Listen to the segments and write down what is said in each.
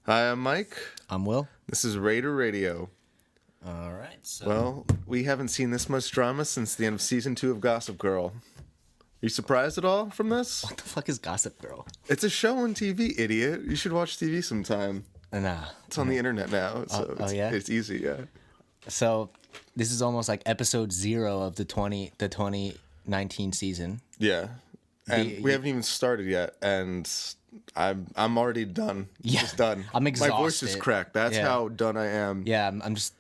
Hi, I'm Mike. I'm Will. This is Raidio. All right. So. Well, we haven't seen this much drama since the end of season 2 of Gossip Girl. Are you surprised at all from this? What the fuck is Gossip Girl? It's a show on TV, idiot. You should watch TV sometime. Nah. It's on the internet now, so yeah? It's easy, yeah. So, this is almost like episode 0 of the 2019 season. Yeah. And we haven't even started yet, and I'm already done. Yeah. Just done. I'm exhausted. My voice is cracked. That's how done I am. Yeah, I'm just,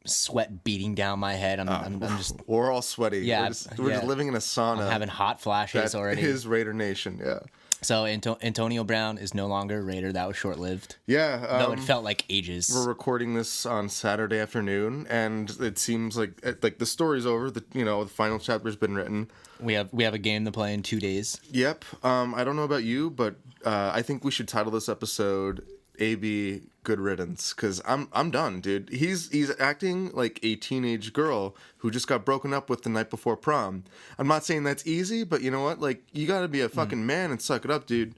sweat beating down my head. I'm just. We're all sweaty. Yeah, we're just living in a sauna. I'm having hot flashes already. That is Raider Nation, yeah. So Antonio Brown is no longer a Raider. That was short-lived. Yeah. Though it felt like ages. We're recording this on Saturday afternoon, and it seems like the story's over. The final chapter's been written. We have a game to play in 2 days. Yep. I don't know about you, but I think we should title this episode "AB Good Riddance" because I'm done, dude. He's acting like a teenage girl who just got broken up with the night before prom. I'm not saying that's easy, but you know what? Like, you got to be a fucking man and suck it up, dude.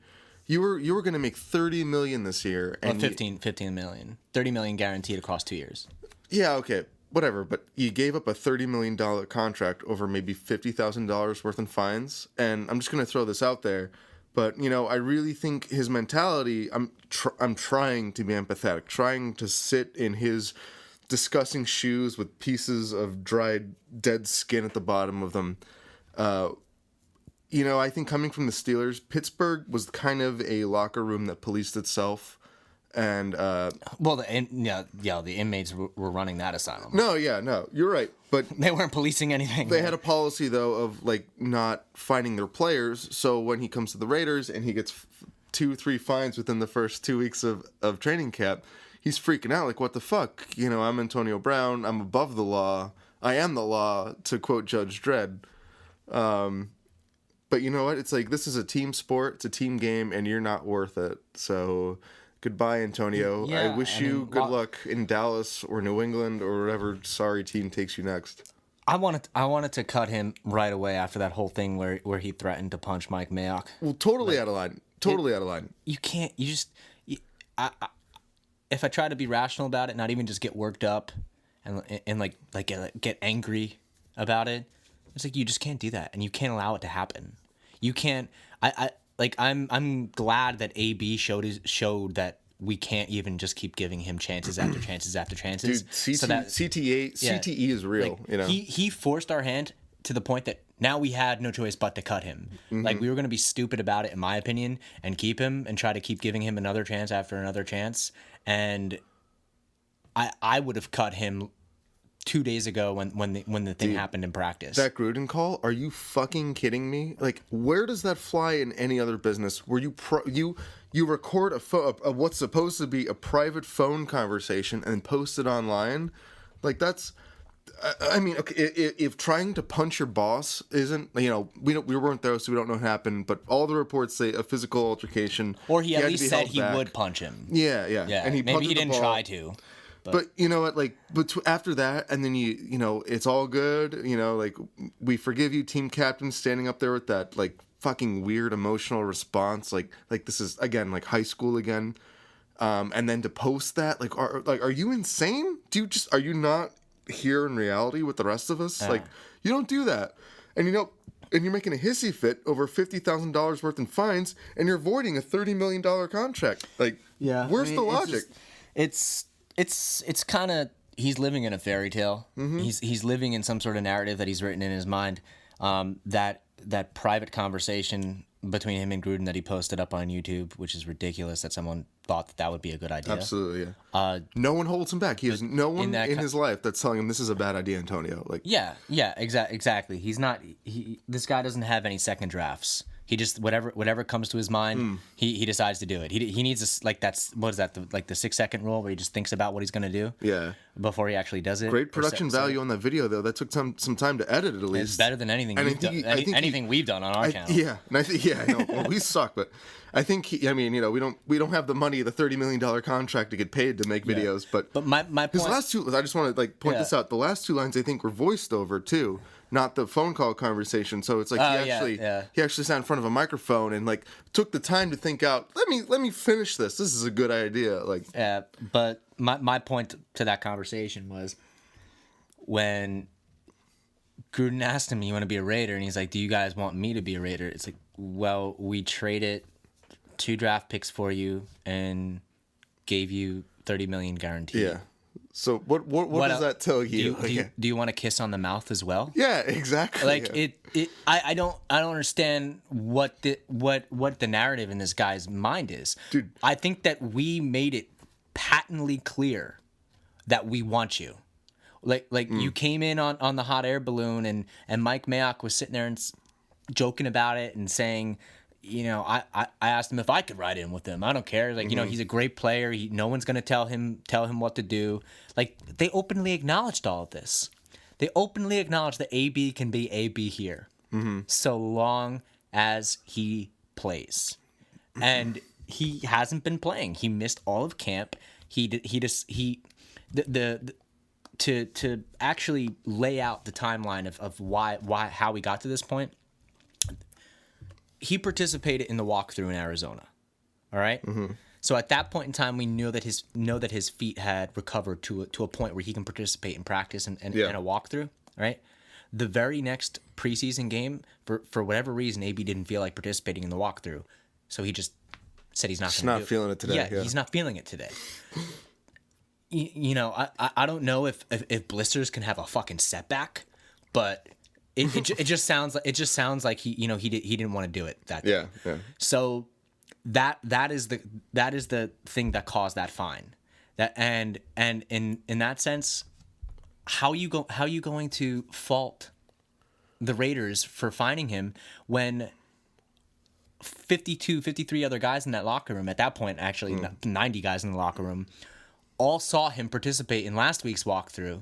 You were gonna make $30 million this year, and 15 million, $30 million guaranteed across 2 years. Yeah, okay, whatever. But you gave up a $30 million contract over maybe $50,000 worth in fines, and I'm just gonna throw this out there. But, I really think his mentality, I'm trying to be empathetic, trying to sit in his disgusting shoes with pieces of dried, dead skin at the bottom of them. I think coming from the Steelers, Pittsburgh was kind of a locker room that policed itself. And the inmates were running that asylum. No, you're right, but they weren't policing anything. They had a policy though of not finding their players. So when he comes to the Raiders and he gets 2-3 fines within the first 2 weeks of training camp, he's freaking out. Like, what the fuck? I'm Antonio Brown. I'm above the law. I am the law, to quote Judge Dredd. But you know what? It's like, this is a team sport. It's a team game, and you're not worth it. So. Goodbye, Antonio. Yeah, I wish you good luck in Dallas or New England or whatever sorry team takes you next. I wanted to cut him right away after that whole thing where he threatened to punch Mike Mayock. Well, totally out of line. Totally out of line. You can't. If I try to be rational about it, not even just get worked up and get angry about it, it's like you just can't do that, and you can't allow it to happen. You can't. I'm glad that AB showed that we can't even just keep giving him chances after chances after chances. Dude, CTE is real. He forced our hand to the point that now we had no choice but to cut him. Mm-hmm. Like, we were going to be stupid about it, in my opinion, and keep him and try to keep giving him another chance after another chance. And I would have cut him 2 days ago when the thing happened in practice. That Gruden call? Are you fucking kidding me? Like, where does that fly in any other business? Where you record a what's supposed to be a private phone conversation and post it online? Like, that's. I mean, okay, if trying to punch your boss isn't, we weren't there, so we don't know what happened. But all the reports say a physical altercation, or he at least said he would punch him. Yeah, and maybe he didn't try to. But you know what, after that, and then it's all good, we forgive you, team captain, standing up there with that, fucking weird emotional response, like this is, again, high school again, and then to post that, are you insane? Are you not here in reality with the rest of us? You don't do that. And and you're making a hissy fit over $50,000 worth in fines, and you're voiding a $30 million contract. Where's the logic? It's kind of, he's living in a fairy tale. Mm-hmm. He's living in some sort of narrative that he's written in his mind. That private conversation between him and Gruden that he posted up on YouTube, which is ridiculous that someone thought that would be a good idea. Absolutely, yeah. No one holds him back. He has no one in his life that's telling him this is a bad idea, Antonio. Exactly. He's not. This guy doesn't have any second drafts. He just whatever comes to his mind, he decides to do it. He needs this, what is that, the 6-second rule where he just thinks about what he's gonna do before he actually does it. Great production value on that video though. That took some time to edit at least. It's better than anything we've done on our channel. Yeah, and I know. Well, we suck, but I think we don't have the money, the $30 million contract to get paid to make videos. But my point. His last two, I just want to point this out. The last two lines I think were voiced over too. not the phone call conversation. So it's like he actually sat in front of a microphone and like took the time to think out. Let me finish this. This is a good idea. Like, yeah. But my point to that conversation was when Gruden asked him, "You want to be a Raider?" and he's like, "Do you guys want me to be a Raider?" It's like, well, we traded 2 draft picks for you and gave you $30 million guaranteed. Yeah. So what does that tell you? Do you want a kiss on the mouth as well? Yeah, exactly. Like I don't understand what the narrative in this guy's mind is. Dude. I think that we made it patently clear that we want you. Like you came in on the hot air balloon and Mike Mayock was sitting there and joking about it and saying, you know, I asked him if I could ride in with him. I don't care. Like, you know, he's a great player. No one's going to tell him what to do. Like, they openly acknowledged all of this. They openly acknowledged that AB can be AB here so long as he plays. And he hasn't been playing. He missed all of camp. To actually lay out the timeline of how we got to this point. He participated in the walkthrough in Arizona. All right. So at that point in time, we knew that his feet had recovered to a point where he can participate in practice and a walkthrough. Right. The very next preseason game, for whatever reason, AB didn't feel like participating in the walkthrough, so he just said he's not. Just not feeling it today. Yeah, he's not feeling it today. You know, I don't know if blisters can have a fucking setback, but. It just sounds like he didn't want to do it that day. Yeah. So that is the thing that caused that fine. That and in that sense, how you going to fault the Raiders for fining him when 53 other guys in that locker room at that point, actually 90 guys in the locker room, all saw him participate in last week's walkthrough,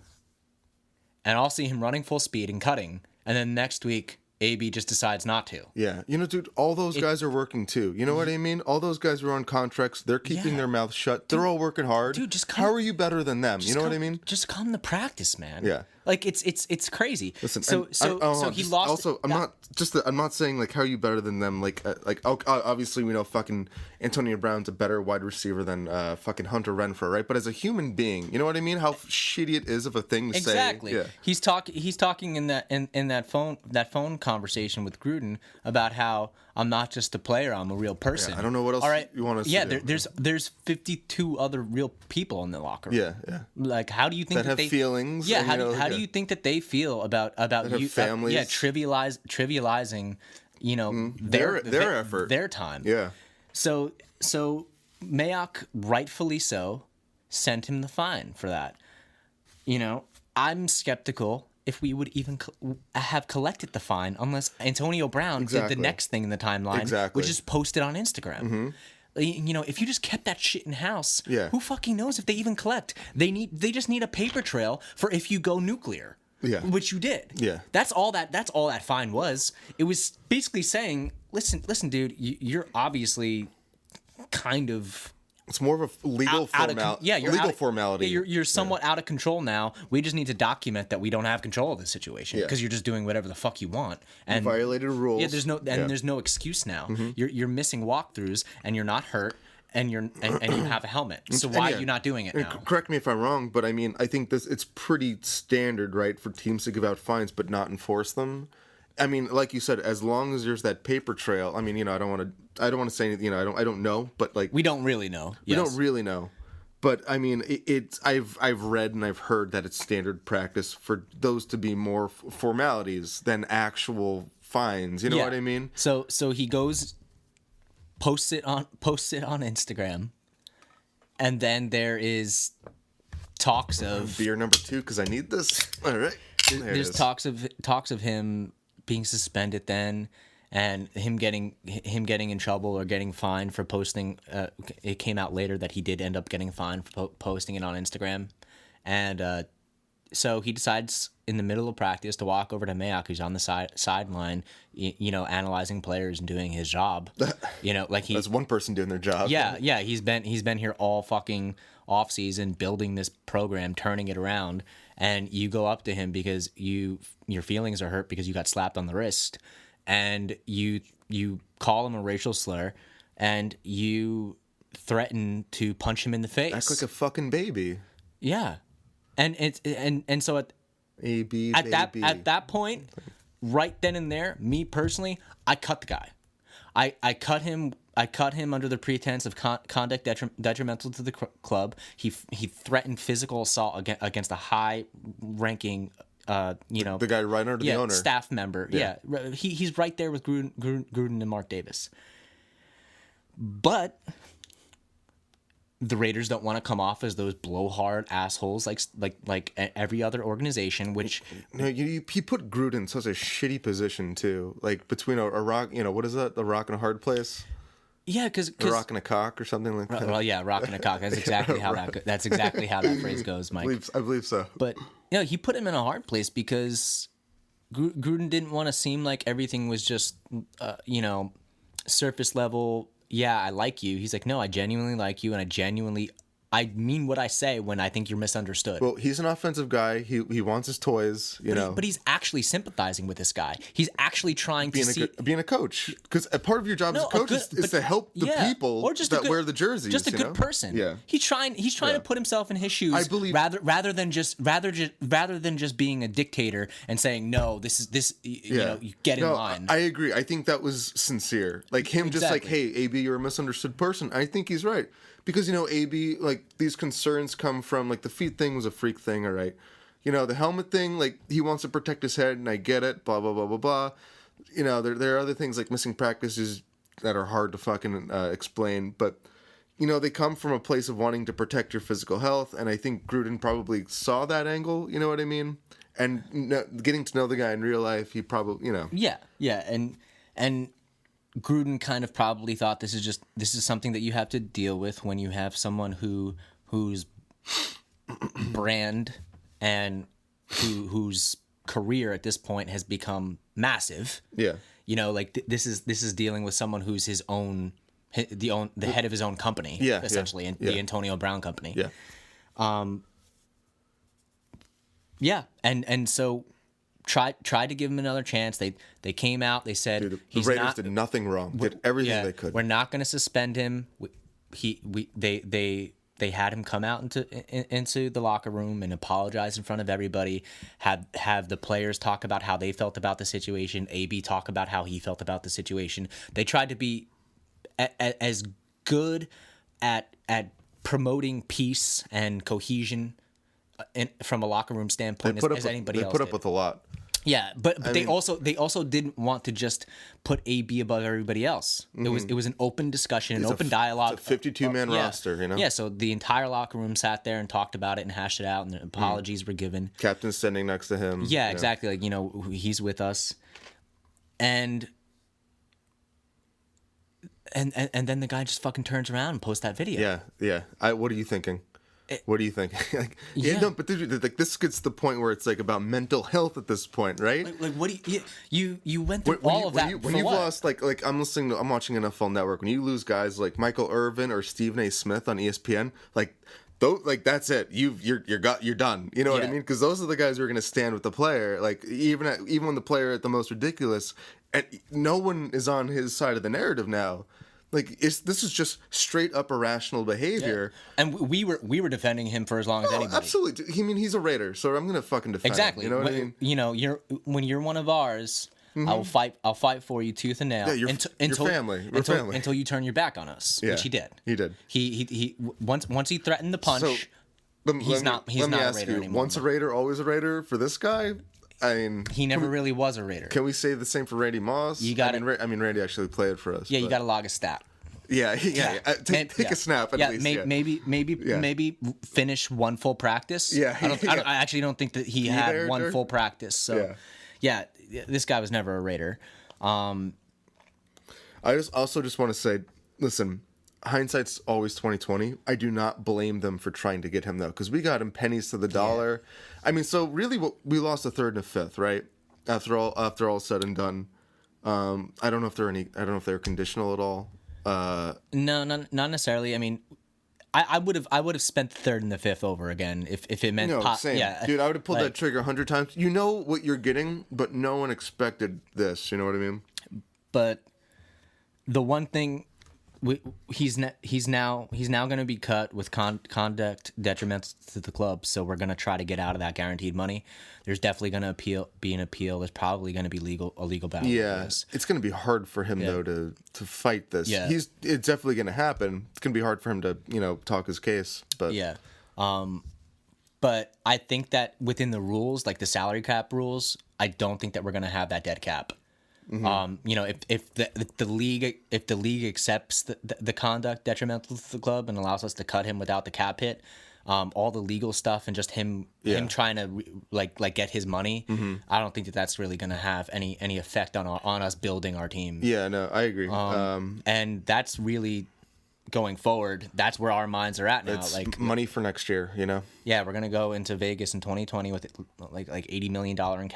and all see him running full speed and cutting. And then next week, AB just decides not to. Yeah. You know, dude, all those guys are working too. You know what I mean? All those guys are on contracts. They're keeping their mouths shut. They're all working hard. Dude, how are you better than them? You know what I mean? Just come to practice, man. Yeah. Like it's crazy. Listen, so he lost. Also, I'm not saying like how are you better than them. Like obviously we know fucking Antonio Brown's a better wide receiver than fucking Hunter Renfrow, right? But as a human being, you know what I mean? How shitty it is of a thing to say. Exactly. Yeah. He's talking in that phone conversation with Gruden about how I'm not just a player, I'm a real person. Yeah, I don't know what else you want us to do. Yeah, there's 52 other real people in the locker room. Yeah. Like, how do you think that have feelings? Yeah, how do you think that they feel about you? Families. Trivializing, you know, their effort, their time. Yeah. So Mayock, rightfully so, sent him the fine for that. You know, I'm skeptical if we would even have collected the fine unless Antonio Brown did the next thing in the timeline, which is posted on Instagram. You know, if you just kept that shit in house, who fucking knows if they even collect? They just need a paper trail for if you go nuclear. Yeah. Which you did. Yeah. That's all that fine was. It was basically saying, listen, dude, you're obviously kind of. It's more of a legal formality. Yeah, you're somewhat out of control now. We just need to document that we don't have control of the situation because you're just doing whatever the fuck you want. And you violated rules. Yeah, there's no excuse now. You're missing walkthroughs and you're not hurt and you have a helmet. So why are you not doing it now? Correct me if I'm wrong, but I mean I think it's pretty standard, right, for teams to give out fines but not enforce them. I mean, like you said, as long as there's that paper trail. I mean, you know, I don't want to say anything. You know, I don't know, but like we don't really know. We don't really know, but I mean, I've read and I've heard that it's standard practice for those to be more formalities than actual fines. You know what I mean? So he goes, posts it on Instagram, and then there is talks of beer number 2 because I need this. All right, there's talks of him being suspended then, and him getting in trouble or getting fined for posting. It came out later that he did end up getting fined for posting it on Instagram, and so he decides in the middle of practice to walk over to Mayock, who's on the sideline, you know, analyzing players and doing his job. You know, like that's one person doing their job. Yeah. He's been here all fucking off season building this program, turning it around, and you go up to him because your feelings are hurt because you got slapped on the wrist, and you call him a racial slur, and you threaten to punch him in the face. Act like a fucking baby. Yeah, and it's and so at baby. that point, right then and there, me personally, I cut the guy. I cut him under the pretense of conduct detrimental to the club. He threatened physical assault against a high-ranking, the guy right under the owner, staff member. Yeah, he's right there with Gruden and Mark Davis. But the Raiders don't want to come off as those blowhard assholes like every other organization. Which he put Gruden in such a shitty position too, like between a rock. What is that? A rock and a hard place. Yeah, because a rock and a cock or something like that. Well, yeah, rock and a cock. That's exactly how that's exactly how that phrase goes, Mike. I believe so. But he put him in a hard place because Gruden didn't want to seem like everything was just surface level. Yeah, I like you. He's like, no, I genuinely like you, and I mean what I say when I think you're misunderstood. Well, he's an offensive guy. He wants his toys, But he's actually sympathizing with this guy. He's actually trying to being a coach, because a part of your job as a coach is to help the people that wear the jerseys. Just a good person. Yeah, he's trying to put himself in his shoes. I believe rather than just being a dictator and saying no, you get in line. I agree. I think that was sincere. Like him, just like, hey, AB, you're a misunderstood person. I think he's right. Because, AB, like, these concerns come from, like, the feet thing was a freak thing, all right? The helmet thing, like, he wants to protect his head, and I get it, blah, blah, blah, blah, blah. There are other things, like missing practices that are hard to fucking explain. But, they come from a place of wanting to protect your physical health, and I think Gruden probably saw that angle, you know what I mean? And getting to know the guy in real life, he probably, Yeah, and Gruden kind of probably thought this is something that you have to deal with when you have someone whose brand and whose career at this point has become massive. Yeah. This is dealing with someone who's the head of his own company, essentially, and the Antonio Brown company. Yeah. And so tried to give him another chance. They came out. They said, dude, the Raiders did nothing wrong. Did everything they could. We're not going to suspend him. They had him come out into the locker room and apologize in front of everybody. Have the players talk about how they felt about the situation. AB talk about how he felt about the situation. They tried to be as good at promoting peace and cohesion from a locker room standpoint as anybody else. They put up with a lot. Yeah, but they also didn't want to just put AB above everybody else. Mm-hmm. It was an open discussion, an open dialogue. It's a 52-man roster, Yeah, so the entire locker room sat there and talked about it and hashed it out, and apologies were given. Captain's standing next to him. Yeah, exactly. Like, he's with us, and then the guy just fucking turns around and posts that video. Yeah. What are you thinking? What do you think? But like this gets to the point where it's like about mental health at this point, right? Like what do you went through all of that when you've lost like I'm watching NFL Network. When you lose guys like Michael Irvin or Stephen A. Smith on ESPN, that's it. You're done. You know what I mean? Because those are the guys who are going to stand with the player. Like even when the player at the most ridiculous, and no one is on his side of the narrative now. Like this is just straight up irrational behavior, and we were defending him for as long as anybody. Absolutely, he's a Raider, so I'm gonna fucking defend him. You know what I mean? When you're one of ours, mm-hmm. I'll fight for you tooth and nail. Yeah, your family. We're family. Until you turn your back on us, which he did. He did. He once he threatened the punch. He's not a Raider anymore. Once a Raider, always a Raider for this guy. I mean, he never really was a Raider. Can we say the same for Randy Moss? Randy actually played for us. Yeah, you got to log a stat. Yeah. Take a snap at least. Maybe finish one full practice. Yeah, I actually don't think that he had one full practice. So, this guy was never a Raider. I also just want to say, listen. Hindsight's always 20/20. I do not blame them for trying to get him though, because we got him pennies to the dollar. Yeah. I mean, so really, we lost a third and a fifth, right? After all said and done, I don't know if they're conditional at all. No, not necessarily. I mean, I would have spent the third and the fifth over again if it meant Same. yeah, Dude, I would have pulled like, that trigger 100 times. You know what you're getting, but no one expected this. You know what I mean? But the one thing he's now going to be cut with conduct detrimental to the club, so we're going to try to get out of that guaranteed money. There's definitely going to be an appeal. There's probably going to be a legal battle. Yeah, it's going to be hard for him though to fight this. Yeah. It's definitely going to happen. It's going to be hard for him to talk his case. But Yeah. But I think that within the rules, like the salary cap rules, I don't think that we're going to have that dead cap. If the league accepts the conduct detrimental to the club and allows us to cut him without the cap hit, all the legal stuff and just him trying to get his money, I don't think that's really going to have any effect on us building our team. Yeah, no, I agree. And that's really going forward. That's where our minds are at now. It's money for next year. Yeah, we're gonna go into Vegas in 2020 with like $80 million in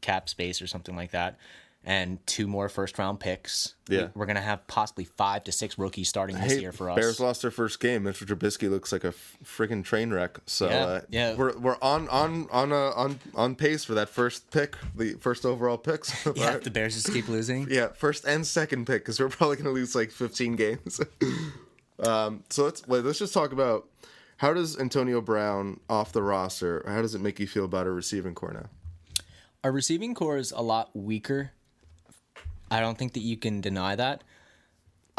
cap space or something like that. And 2 more first-round picks. Yeah. We're going to have possibly 5 to 6 rookies starting this year for us. Bears lost their first game. Mitchell Trubisky looks like a freaking train wreck. So we're on pace for that first pick, the first overall picks. Yeah, if the Bears just keep losing. Yeah, first and second pick, because we're probably going to lose like 15 games. So let's just talk about, how does Antonio Brown off the roster, how does it make you feel about our receiving core now? Our receiving core is a lot weaker. I don't think that you can deny that.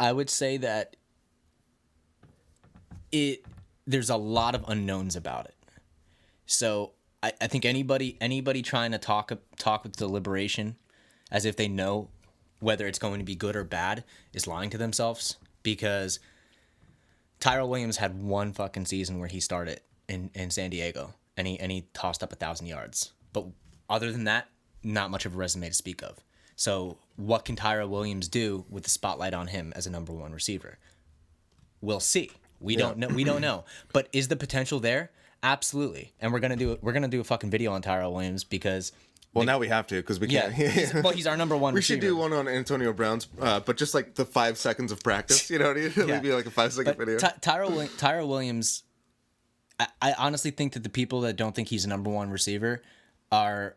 I would say that there's a lot of unknowns about it. So I think anybody trying to talk with deliberation as if they know whether it's going to be good or bad is lying to themselves, because Tyrell Williams had one fucking season where he started in San Diego and he tossed up 1,000 yards. But other than that, not much of a resume to speak of. So what can Tyrell Williams do with the spotlight on him as a number 1 receiver? We'll see. We don't know. We don't know. But is the potential there? Absolutely. And we're gonna do a fucking video on Tyrell Williams because. Well, now we have to, because we can't. He's our number 1 receiver. We should do one on Antonio Brown's, but just like the 5 seconds of practice. You know what I mean? It'll be like a 5-second video. Tyrell Williams. I honestly think that the people that don't think he's a number 1 receiver are.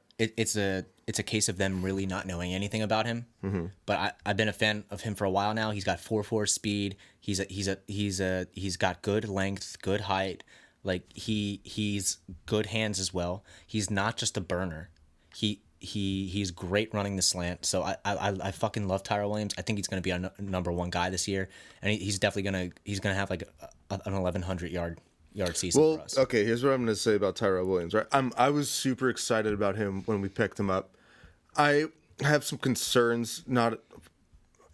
It's a case of them really not knowing anything about him. Mm-hmm. But I've been a fan of him for a while now. He's got 4.4 speed. He's got good length, good height. Like he's good hands as well. He's not just a burner. He's great running the slant. So I fucking love Tyrell Williams. I think he's going to be our number 1 guy this year, and he's definitely gonna have like an 1,100 yard season for us. Okay, here's what I'm going to say about Tyrell Williams. Right, I was super excited about him when we picked him up. I have some concerns, not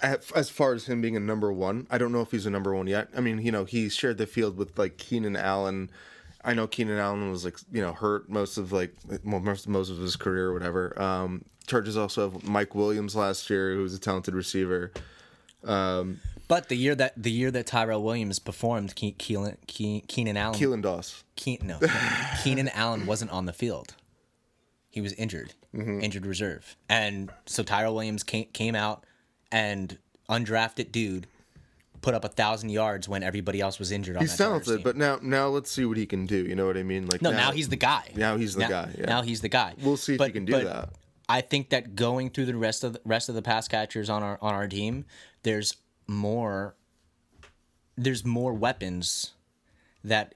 as far as him being a number 1. I don't know if he's a number 1 yet. I mean, he shared the field with like Keenan Allen. I know Keenan Allen was like hurt most of his career or whatever. Chargers also have Mike Williams last year, who was a talented receiver. But the year that Tyrell Williams performed, Keenan Allen. Keelan Doss. Keenan Allen wasn't on the field. He was injured, injured reserve, and so Tyrell Williams came out, and undrafted dude put up 1,000 yards when everybody else was injured. He's talented, but now let's see what he can do. You know what I mean? Like now he's the guy. Now he's the guy. Yeah. Now he's the guy. We'll see if he can do that. I think that going through the rest of the pass catchers on our team, there's more weapons that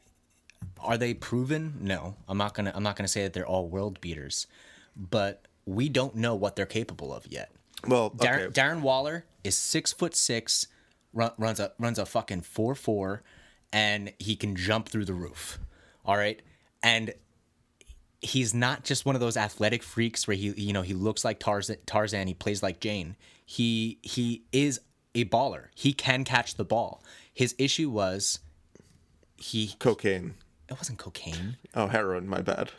are they proven? No, I'm not gonna say that they're all world beaters, but we don't know what they're capable of yet. Well, okay. Darren Waller is 6'6", runs a fucking 4.4, and he can jump through the roof. All right, and he's not just one of those athletic freaks where he looks like Tarzan. He plays like Jane. He is a baller. He can catch the ball. His issue was cocaine. It wasn't cocaine. Oh, heroin. My bad.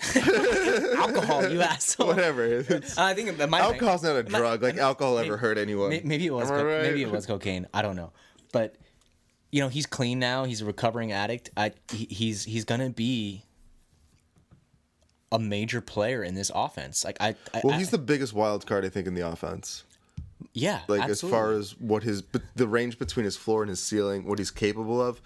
Alcohol, you asshole. Whatever. I think alcohol's not a drug. Like alcohol ever hurt anyone. Maybe it was. Right? Maybe it was cocaine. I don't know. But he's clean now. He's a recovering addict. He's gonna be a major player in this offense. He's the biggest wild card, I think, in the offense. Yeah, Like absolutely. as far as what the range between his floor and his ceiling, what he's capable of.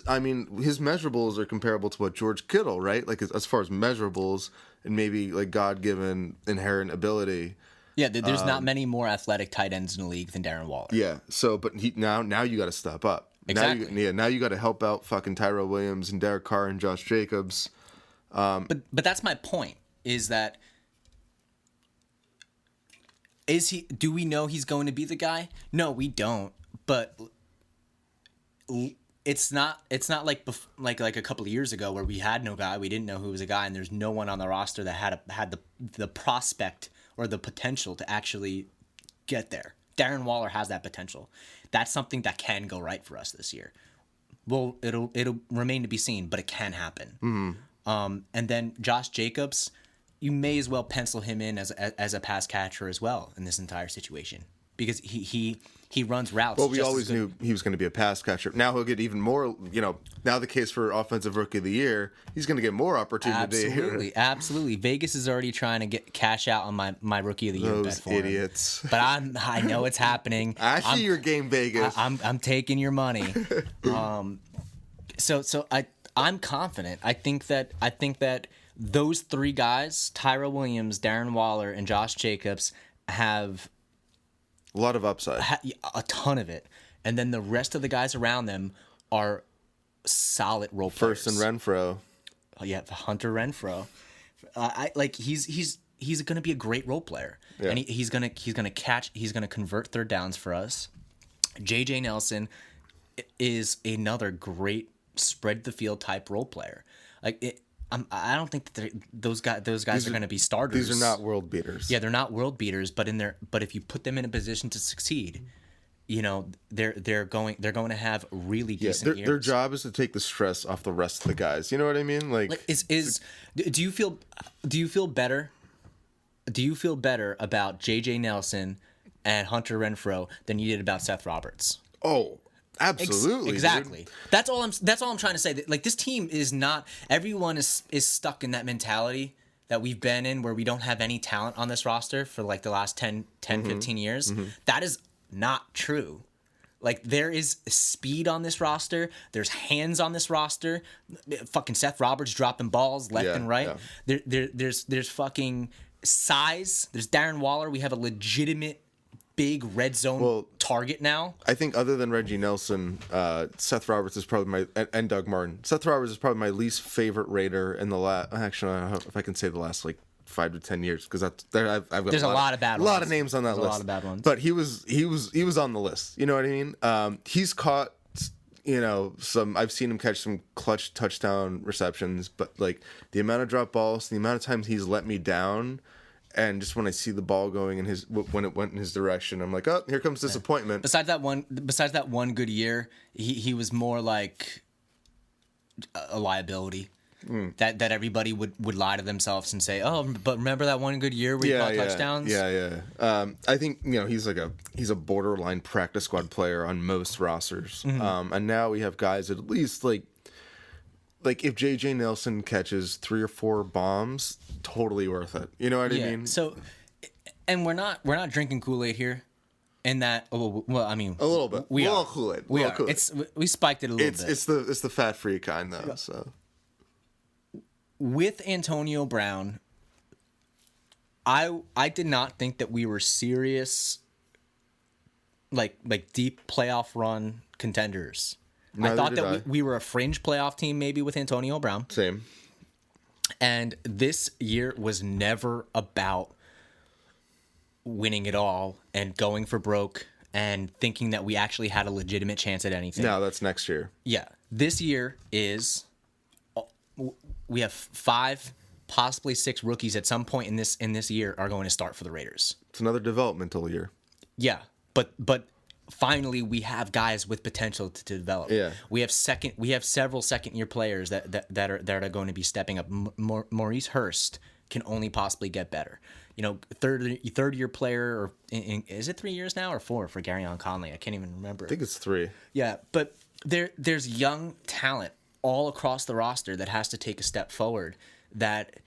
I mean, his measurables are comparable to what George Kittle, right? Like as far as measurables and maybe like God-given inherent ability. Yeah, there's not many more athletic tight ends in the league than Darren Waller. Yeah. So, but now you got to step up. Exactly. Now you got to help out fucking Tyrell Williams and Derek Carr and Josh Jacobs. But that's my point. Is that do we know he's going to be the guy? No, we don't. But it's not like a couple of years ago where we had no guy, we didn't know who was a guy, and there's no one on the roster that had the prospect or the potential to actually get there. Darren Waller has that potential. That's something that can go right for us this year. Well, it'll remain to be seen, but it can happen. Mm-hmm. And then Josh Jacobs, you may as well pencil him in as a pass catcher as well in this entire situation, because he runs routes. Well, we always knew he was going to be a pass catcher. Now he'll get even more. Now the case for offensive rookie of the year, he's going to get more opportunity. Absolutely. Vegas is already trying to get cash out on my rookie of the year bet for him. Those idiots. But I know it's happening. I see your game, Vegas. I'm taking your money. So I'm confident. I think that those three guys, Tyrell Williams, Darren Waller, and Josh Jacobs, have a lot of upside. A ton of it. And then the rest of the guys around them are solid role players. First and Renfro. Oh yeah, Hunter Renfro. He's going to be a great role player. Yeah. And he's going to convert third downs for us. JJ Nelson is another great spread the field type role player. I don't think that those guys are going to be starters. These are not world beaters. Yeah, they're not world beaters, but if you put them in a position to succeed, they're going to have really decent years. Their job is to take the stress off the rest of the guys. You know what I mean? Do you feel better? Do you feel better about JJ Nelson and Hunter Renfro than you did about Seth Roberts? Oh, absolutely. Exactly. Dude. That's all I'm trying to say. That, this team is not. Everyone is stuck in that mentality that we've been in, where we don't have any talent on this roster for the last 10 15 years. Mm-hmm. That is not true. There is speed on this roster. There's hands on this roster. Fucking Seth Roberts dropping balls left and right. Yeah. There's fucking size. There's Darren Waller. We have a legitimate big red zone target now. I think other than Reggie Nelson, Seth Roberts is probably and Doug Martin. Seth Roberts is probably my least favorite Raider in the last. Actually, I don't know if I can say the last 5 to 10 years, because I've got there's a lot of bad ones. A lot of names on that list. A lot of bad ones. But he was on the list. You know what I mean? He's caught. I've seen him catch some clutch touchdown receptions, but the amount of drop balls, the amount of times he's let me down. And just when I see the ball going when it went in his direction, I'm like, oh, here comes disappointment. Besides that one good year, he was more like a liability. That everybody would lie to themselves and say, oh, but remember that one good year where he caught touchdowns? Yeah. I think he's a borderline practice squad player on most rosters. Mm-hmm. And now we have guys that at least if JJ Nelson catches 3 or 4 bombs, totally worth it. You know what I mean? So, and we're not drinking Kool-Aid here. In that, I mean, a little bit. We are Kool-Aid. We are. We spiked it a little bit. It's the fat-free kind though. Yeah. So, with Antonio Brown, I did not think that we were serious, like deep playoff run contenders. I thought that we were a fringe playoff team maybe with Antonio Brown. Same. And this year was never about winning it all and going for broke and thinking that we actually had a legitimate chance at anything. No, that's next year. Yeah. This year we have 5, possibly 6 rookies at some point in this year are going to start for the Raiders. It's another developmental year. Yeah. But finally, we have guys with potential to develop. Yeah. We have several second-year players that are going to be stepping up. Maurice Hurst can only possibly get better. Third-year player, or is it 3 years now or 4 for Garyon Conley? I can't even remember. I think it's 3. Yeah, but there's young talent all across the roster that has to take a step forward. That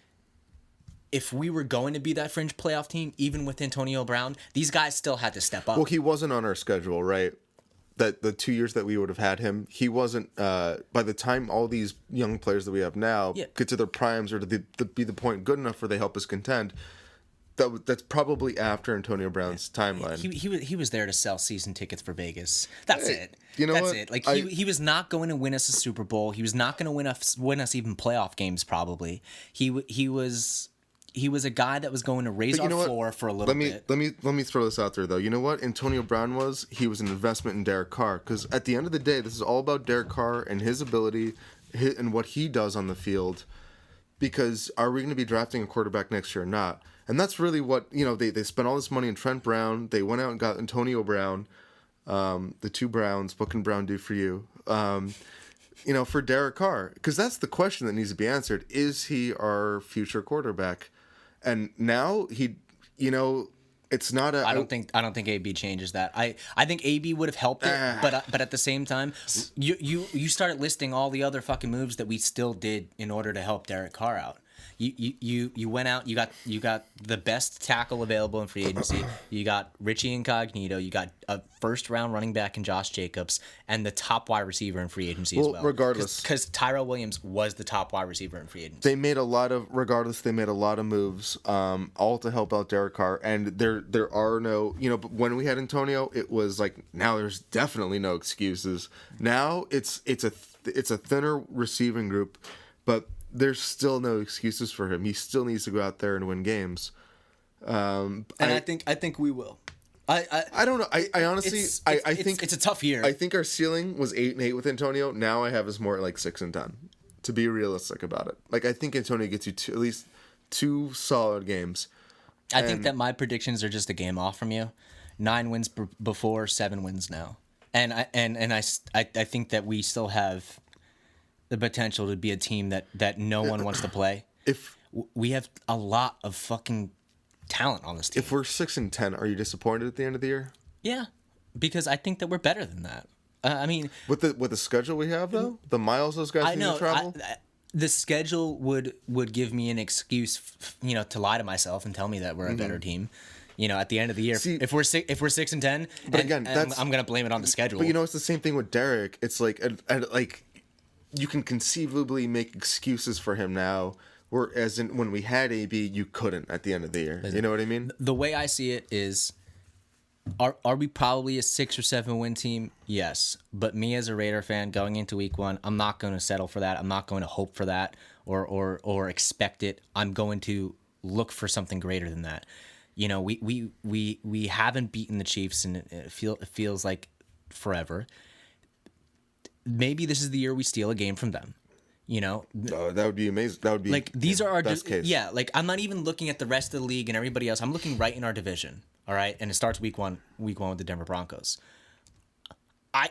if we were going to be that fringe playoff team, even with Antonio Brown, these guys still had to step up. Well, he wasn't on our schedule, right? That the 2 years that we would have had him, he wasn't. By the time all these young players that we have now get to their primes or to be the point good enough where they help us contend, that's probably after Antonio Brown's timeline. He was there to sell season tickets for Vegas. That's it. You know That's what? it. Like he was not going to win us a Super Bowl. He was not going to win us even playoff games. Probably he was a guy that was going to raise our floor for a little bit. Let me throw this out there though. You know what Antonio Brown was? He was an investment in Derek Carr, because at the end of the day, this is all about Derek Carr and his ability and what he does on the field. Because are we going to be drafting a quarterback next year or not? And that's really what, they spent all this money on Trent Brown. They went out and got Antonio Brown, the two Browns. What can Brown do for you? For Derek Carr. Because that's the question that needs to be answered. Is he our future quarterback? And now it's not a. I don't think AB changes that. I think AB would have helped it, but at the same time, you started listing all the other fucking moves that we still did in order to help Derek Carr out. You went out. You got the best tackle available in free agency. You got Richie Incognito. You got a first round running back in Josh Jacobs, and the top wide receiver in free agency as well. Regardless, because Tyrell Williams was the top wide receiver in free agency. They made a lot of moves, all to help out Derek Carr. And there are no, but when we had Antonio, it was like, now there's definitely no excuses. Now it's a thinner receiving group, but there's still no excuses for him. He still needs to go out there and win games. I think we will. I don't know. I honestly think it's a tough year. I think our ceiling was 8-8 with Antonio. Now I have us more like 6-10. To be realistic about it, like I think Antonio gets you at least 2 solid games. I think that my predictions are just a game off from you. 9 wins before, 7 wins now, and I think that we still have the potential to be a team that no one wants to play. If we have a lot of fucking talent on this team. If we're 6-10, are you disappointed at the end of the year? Yeah, because I think that we're better than that. I mean, with the schedule we have though, the miles those guys need to travel. The schedule would give me an excuse, to lie to myself and tell me that we're a better team. At the end of the year, if we're 6-10, but again, I'm gonna blame it on the schedule. But it's the same thing with Derek. It's like you can conceivably make excuses for him now, whereas when we had AB, you couldn't at the end of the year. You know what I mean? The way I see it is, are we probably a 6 or 7 win team? Yes. But me as a Raider fan going into week 1, I'm not going to settle for that. I'm not going to hope for that or expect it. I'm going to look for something greater than that. We haven't beaten the Chiefs, and it feels like forever. Maybe this is the year we steal a game from them. That would be amazing. That would be like these are our best case. Yeah, like I'm not even looking at the rest of the league and everybody else. I'm looking right in our division. All right, and it starts week one with the Denver Broncos.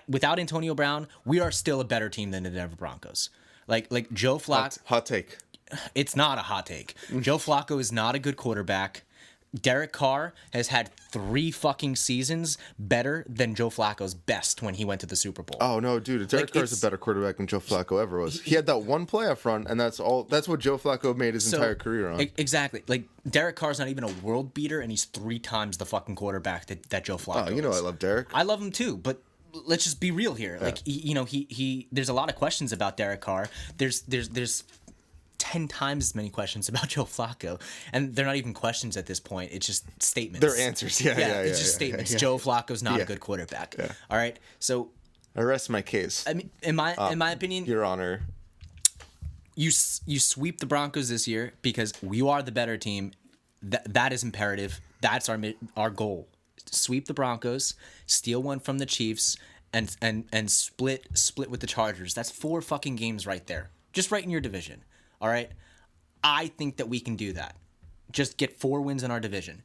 Without Antonio Brown, we are still a better team than the Denver Broncos. Like Joe Flacco. Hot take. It's not a hot take. Joe Flacco is not a good quarterback. Derek Carr has had 3 fucking seasons better than Joe Flacco's best when he went to the Super Bowl. Oh no, dude! Derek Carr's a better quarterback than Joe Flacco ever was. He had that one playoff run, and that's all. That's what Joe Flacco made his entire career on. Exactly. Like Derek Carr's not even a world beater, and he's 3 times the fucking quarterback that Joe Flacco. I love Derek. I love him too, but let's just be real here. Yeah. Like he there's a lot of questions about Derek Carr. There's 10 times as many questions about Joe Flacco, and they're not even questions at this point. It's just statements. They're answers. Yeah. It's just statements. Yeah. Joe Flacco's not a good quarterback. Yeah. All right. So I rest my case. I mean, in my opinion, Your Honor, you sweep the Broncos this year because we are the better team. That is imperative. That's our goal. Sweep the Broncos, steal one from the Chiefs, and split with the Chargers. That's 4 fucking games right there. Just right in your division. All right, I think that we can do that. Just get 4 wins in our division.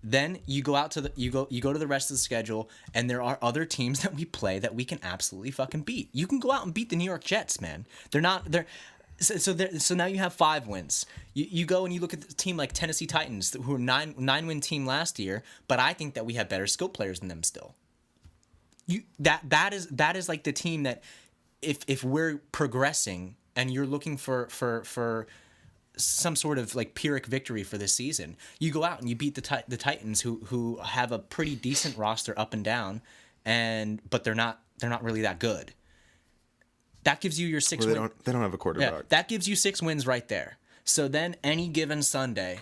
Then you go out to you go to the rest of the schedule, and there are other teams that we play that we can absolutely fucking beat. You can go out and beat the New York Jets, man. So now you have 5 wins. You go and you look at the team like Tennessee Titans, who were 9-win team last year, but I think that we have better skill players than them still. That is like the team that if we're progressing. And you're looking for some sort of like Pyrrhic victory for this season. You go out and you beat the Titans, who have a pretty decent roster up and down, but they're not really that good. That gives you your 6 wins. They don't have a quarterback. Yeah, that gives you 6 wins right there. So then any given Sunday,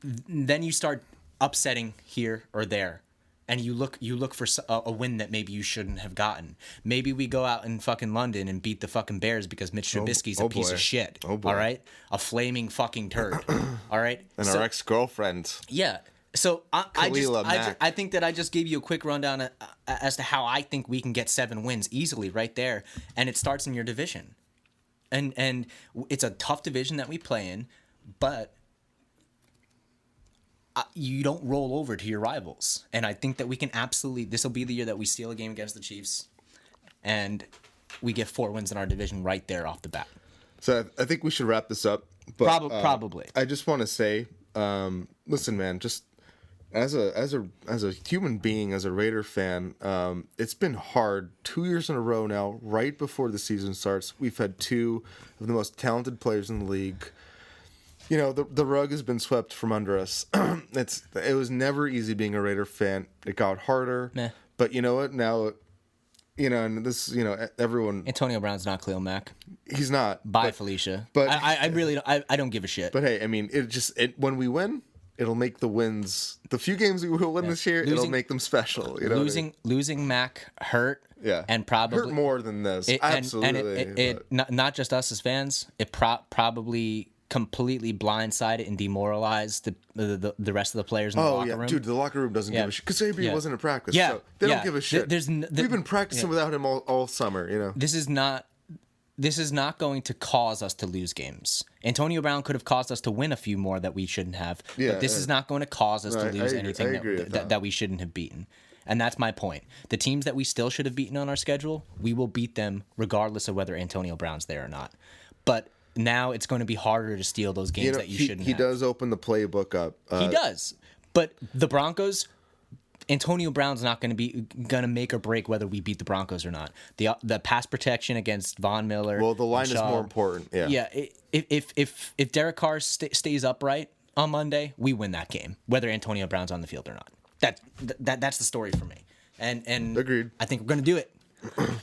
then you start upsetting here or there. And you look for a win that maybe you shouldn't have gotten. Maybe we go out in fucking London and beat the fucking Bears because Mitch Trubisky's a piece of shit. Oh boy. All right? A flaming fucking turd. All right? And our ex-girlfriend. Yeah. So I think that I just gave you a quick rundown as to how I think we can get 7 wins easily right there, and it starts in your division, and it's a tough division that we play in, but you don't roll over to your rivals, and I think that we can absolutely. This will be the year that we steal a game against the Chiefs, and we get 4 wins in our division right there off the bat. So I think we should wrap this up. But, probably. I just want to say, listen, man, just. As a human being, as a Raider fan, it's been hard. 2 years in a row now, right before the season starts, we've had 2 of the most talented players in the league. You know, the rug has been swept from under us. It was never easy being a Raider fan. It got harder. Meh. But you know what? Now, and this, everyone. Antonio Brown's not Khalil Mack. He's not. Bye, Felicia. But I really don't give a shit. But hey, I mean, when we win. It'll make the wins. The few games we will win this year, it'll make them special. You know losing Mac hurt. Yeah, and probably hurt more than this. Absolutely, and it not just us as fans. It probably completely blindsided and demoralized the rest of the players in the locker room. Dude, the locker room doesn't give a shit because AB wasn't in practice. Yeah, so they don't give a shit. We've been practicing yeah. without him all summer. This is not going to cause us to lose games. Antonio Brown could have caused us to win a few more that we shouldn't have. But this is not going to cause us to lose anything that we shouldn't have beaten. And that's my point. The teams that we still should have beaten on our schedule, we will beat them regardless of whether Antonio Brown's there or not. But now it's going to be harder to steal those games that you shouldn't have. He does open the playbook up. He does. But the Broncos... Antonio Brown's not going to make or break whether we beat the Broncos or not. The pass protection against Von Miller. Well, the line is more important. Yeah. Yeah. If Derek Carr stays upright on Monday, we win that game, whether Antonio Brown's on the field or not. That's the story for me. And agreed. I think we're going to do it,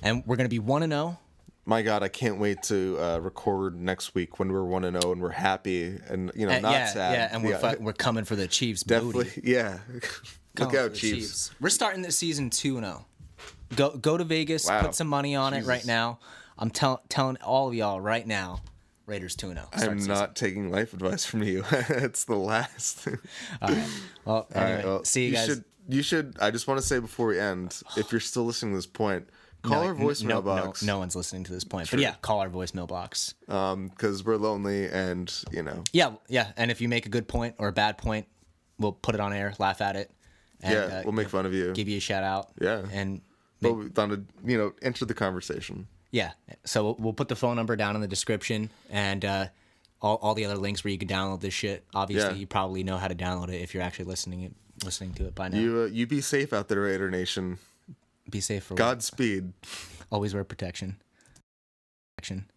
and we're going to be 1-0. My God, I can't wait to record next week when we're 1-0 and we're happy and not sad. Yeah, and we're coming for the Chiefs. Definitely, booty. yeah. Look out, Chiefs. We're starting this season 2-0. Go to Vegas, put some money on it right now. I'm telling all of y'all right now, Raiders 2-0. I'm not taking life advice from you. It's the last. All right. Well, anyway, see you guys. You should. I just want to say before we end, if you're still listening to this point, call our voicemail box. No one's listening to this point. True. But yeah, call our voicemail box. Because we're lonely and, Yeah. And if you make a good point or a bad point, we'll put it on air, laugh at it. And, we'll make fun of you. Give you a shout out. Yeah. And but we found enter the conversation. Yeah. So we'll put the phone number down in the description and all the other links where you can download this shit. Obviously, you probably know how to download it if you're actually listening to it by now. You be safe out there, Raider Nation. Be safe for Godspeed. Always wear protection. Action.